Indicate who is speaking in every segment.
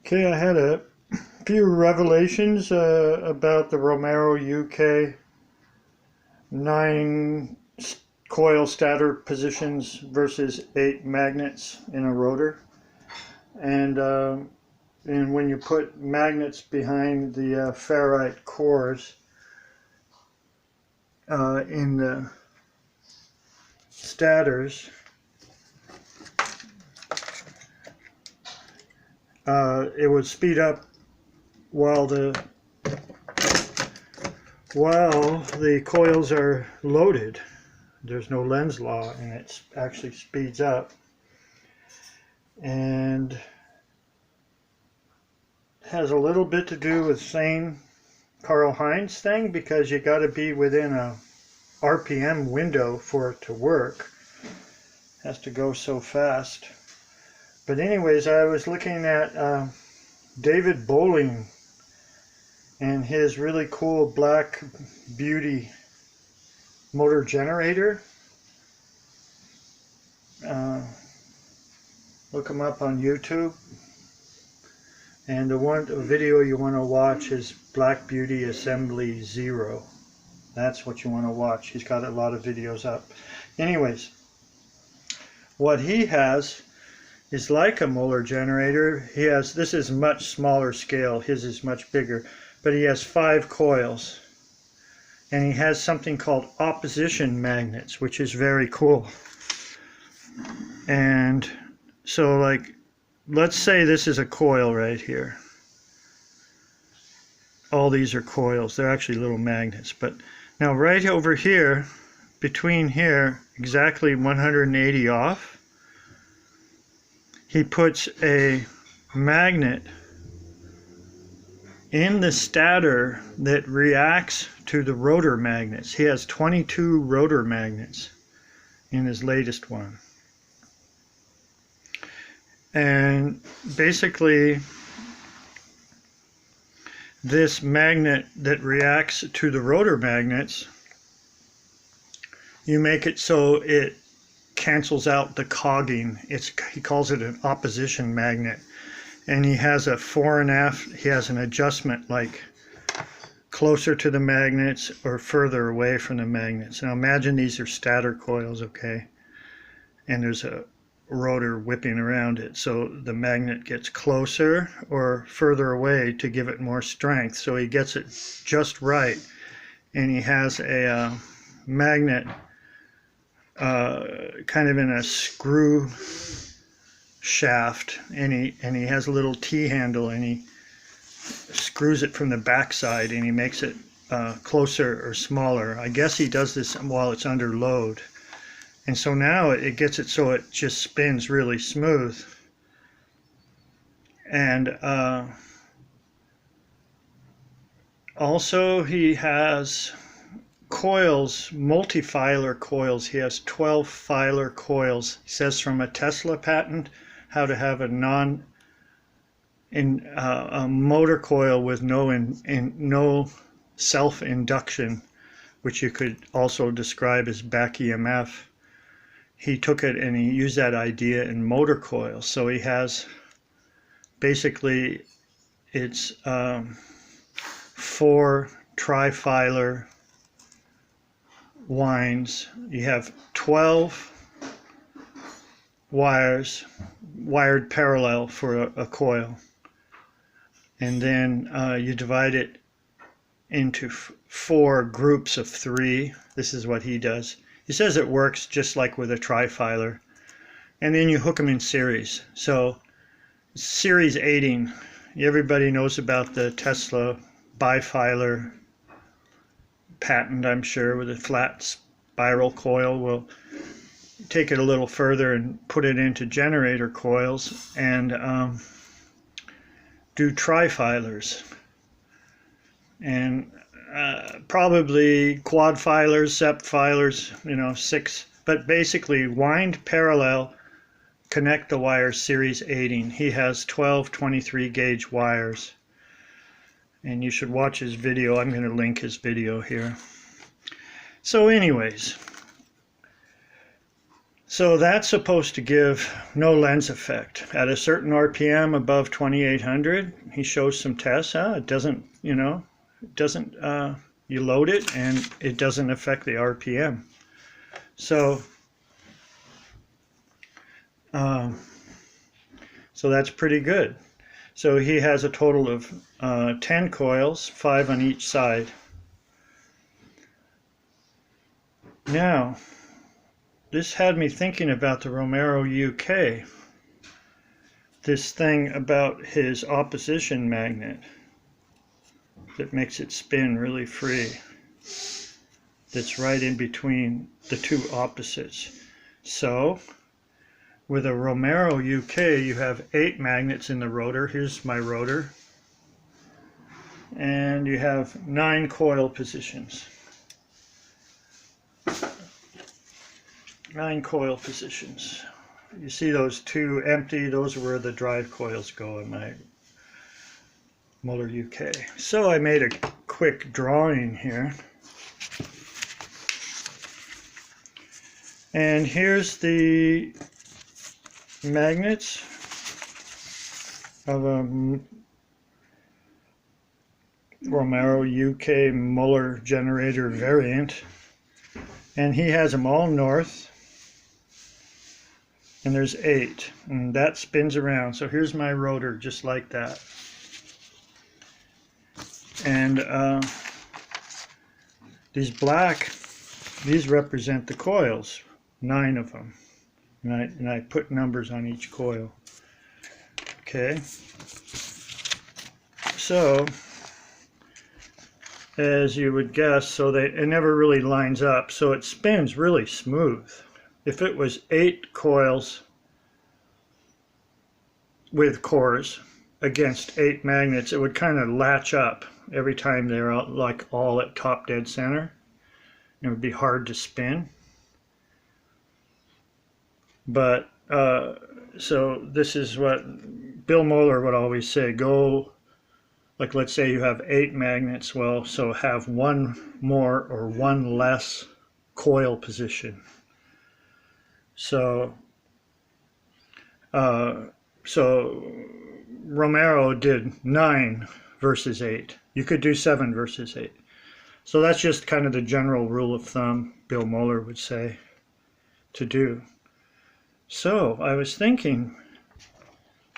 Speaker 1: Okay, I had a few revelations about the Romero UK 9 coil stator positions versus 8 magnets in a rotor. And when you put magnets behind the ferrite cores in the stators, it would speed up while the coils are loaded. There's no Lenz's law, and it actually speeds up. And has a little bit to do with same Karl Heinz thing, because you got to be within a RPM window for it to work. It has to go so fast. But anyways, I was looking at David Bowling and his really cool Black Beauty motor generator. Look him up on YouTube. And the video you want to watch is Black Beauty Assembly 0. That's what you want to watch. He's got a lot of videos up. Anyways, what he has is like a motor generator. This is much smaller scale. His is much bigger. But he has 5 coils. And he has something called opposition magnets, which is very cool. And so, like, let's say this is a coil right here. All these are coils. They're actually little magnets. But now right over here, between here, exactly 180 off, he puts a magnet in the stator that reacts to the rotor magnets. He has 22 rotor magnets in his latest one. And basically, this magnet that reacts to the rotor magnets, you make it so it cancels out the cogging. He calls it an opposition magnet. And he has a fore and aft, he has an adjustment like closer to the magnets or further away from the magnets. Now imagine these are stator coils, okay? And there's a rotor whipping around it, so the magnet gets closer or further away to give it more strength. So he gets it just right, and he has a magnet kind of in a screw shaft, and he has a little T-handle, and he screws it from the backside, and he makes it closer or smaller. I guess he does this while it's under load. And so now it gets it so it just spins really smooth. And also he has coils, multi-filer coils. He has 12 filer coils. He says from a Tesla patent how to have a motor coil with no self-induction, which you could also describe as back EMF. He took it and he used that idea in motor coils. So he has, basically, it's 4 tri-filer winds. You have 12 wires wired parallel for a coil. And then you divide it into 4 groups of 3. This is what he does. He says it works just like with a tri-filer. And then you hook them in series. So series 8ing. Everybody knows about the Tesla bifilar patent, I'm sure, with a flat spiral coil. We'll take it a little further and put it into generator coils and do tri-filers. And probably quad filers, sept filers, 6, but basically wind parallel, connect the wires series 8ing. He has 12 23 gauge wires, and you should watch his video. I'm going to link his video here. So anyways, So that's supposed to give no lens effect. At a certain RPM above 2800, he shows some tests. It doesn't, you load it and it doesn't affect the RPM. So, so that's pretty good. So he has a total of 10 coils, 5 on each side. Now, this had me thinking about the Romero UK. This thing about his opposition magnet that makes it spin really free. That's right in between the two opposites. So, with a Romero UK, you have 8 magnets in the rotor. Here's my rotor. And you have 9 coil positions. 9 coil positions. You see those 2 empty, those are where the drive coils go in my Muller UK. So I made a quick drawing here. And here's the magnets of a Romero UK Muller generator variant. And he has them all north. And there's 8, and that spins around. So here's my rotor, just like that. And these black, these represent the coils, 9 of them. And I put numbers on each coil. Okay. So, as you would guess, so it never really lines up, so it spins really smooth. If it was 8 coils with cores against 8 magnets, it would kind of latch up every time they're like all at top dead center. It would be hard to spin. But so this is what Bill Moeller would always say: go, like let's say you have 8 magnets, well, so have 1 more or 1 less coil position. So so Romero did 9 versus 8. You could do 7 versus 8. So that's just kind of the general rule of thumb Bill Moeller would say to do. So I was thinking,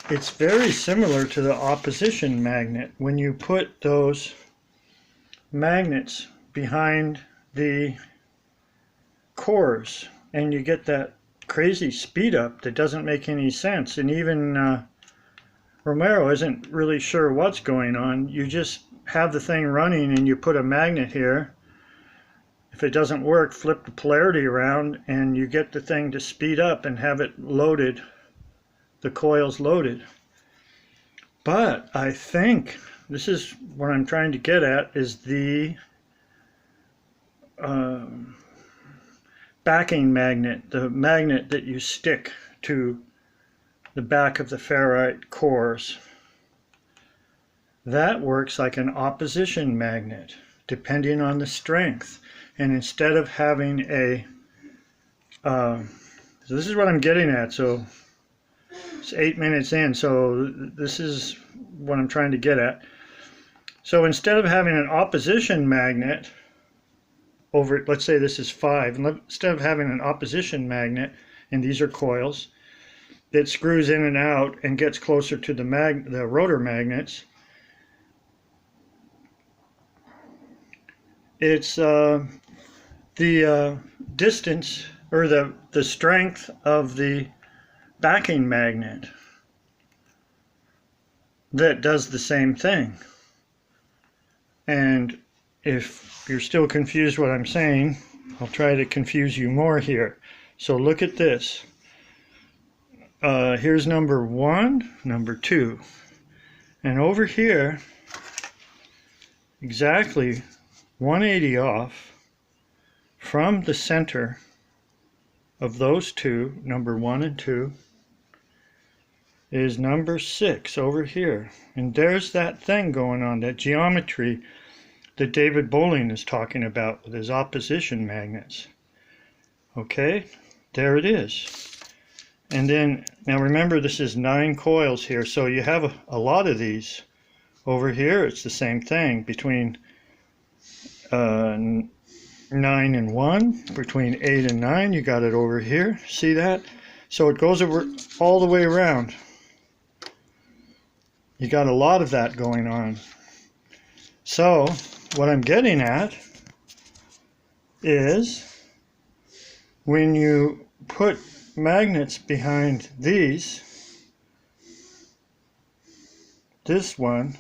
Speaker 1: it's very similar to the opposition magnet. When you put those magnets behind the cores and you get that crazy speed up that doesn't make any sense, and even Romero isn't really sure what's going on. You just have the thing running and you put a magnet here. If it doesn't work, flip the polarity around and you get the thing to speed up and have it loaded, the coils loaded. But I think this is what I'm trying to get at, is the backing magnet, the magnet that you stick to the back of the ferrite cores. That works like an opposition magnet, depending on the strength. And instead of having a, so this is what I'm getting at, so it's 8 minutes in, so this is what I'm trying to get at. So instead of having an opposition magnet over, let's say this is 5, and instead of having an opposition magnet, and these are coils, that screws in and out and gets closer to the rotor magnets, it's the distance or the strength of the backing magnet that does the same thing. And if you're still confused what I'm saying, I'll try to confuse you more here. So look at this. Here's number 1, number 2. And over here, exactly 180 off from the center of those two, number 1 and 2, is number 6 over here. And there's that thing going on, that geometry that David Bowling is talking about with his opposition magnets. Okay, there it is. And then, now remember, this is 9 coils here, so you have a lot of these. Over here, it's the same thing, between 9 and 1, between 8 and 9, you got it over here. See that? So it goes over all the way around. You got a lot of that going on. So what I'm getting at is when you put magnets behind these, this one,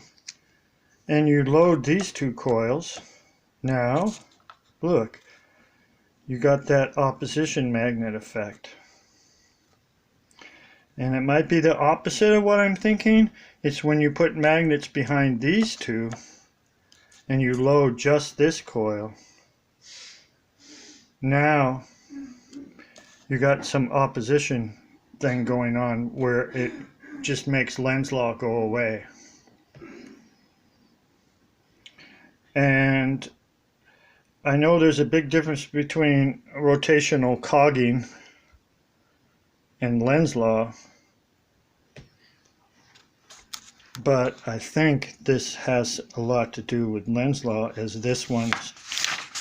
Speaker 1: and you load these 2 coils, now look, you got that opposition magnet effect. And it might be the opposite of what I'm thinking. It's when you put magnets behind these 2 and you load just this coil. Now you got some opposition thing going on where it just makes lens law go away. And I know there's a big difference between rotational cogging and lens law, but I think this has a lot to do with lens law, as this one's,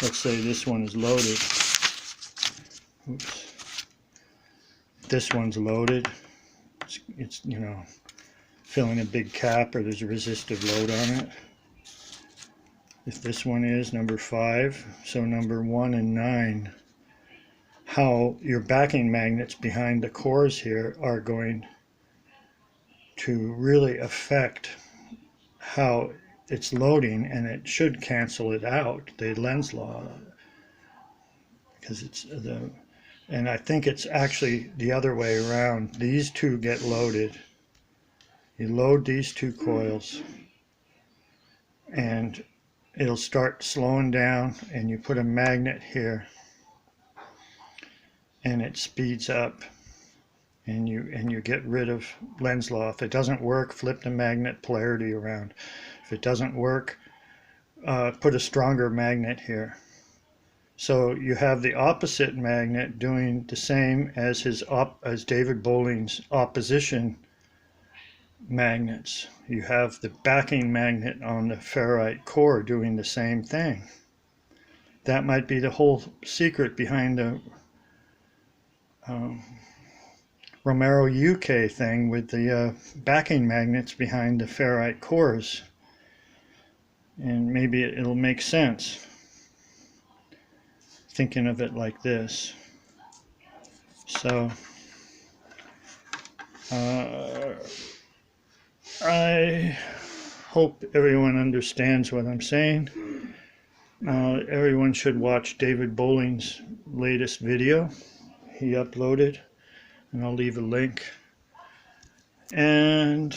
Speaker 1: let's say this one is loaded. Oops. This one's loaded. It's you know, filling a big cap, or there's a resistive load on it. If this one is number 5, so number 1 and 9, how your backing magnets behind the cores here are going to really affect how it's loading, and it should cancel it out, the lens law, because it's the, and I think it's actually the other way around. These 2 get loaded. You load these 2 coils and it'll start slowing down, and you put a magnet here and it speeds up, and you get rid of lens law. If it doesn't work, flip the magnet polarity around. If it doesn't work, put a stronger magnet here. So you have the opposite magnet doing the same as as David Bolling's opposition magnets. You have the backing magnet on the ferrite core doing the same thing. That might be the whole secret behind the Romero UK thing, with the backing magnets behind the ferrite cores. And maybe it'll make sense, thinking of it like this. So I hope everyone understands what I'm saying. Everyone should watch David Bolling's latest video he uploaded, and I'll leave a link. And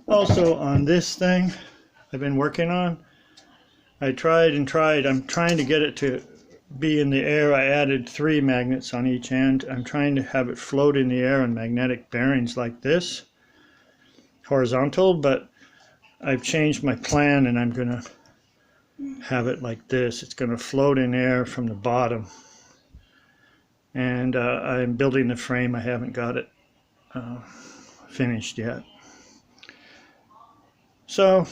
Speaker 1: also on this thing I've been working on, I tried and tried. I'm trying to get it to be in the air. I added 3 magnets on each end. I'm trying to have it float in the air on magnetic bearings like this, horizontal, but I've changed my plan, and I'm going to have it like this. It's going to float in air from the bottom. And I'm building the frame. I haven't got it finished yet. So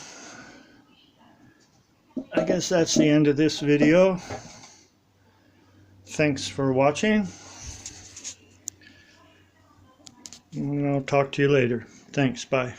Speaker 1: I guess that's the end of this video. Thanks for watching, and I'll talk to you later. Thanks, bye.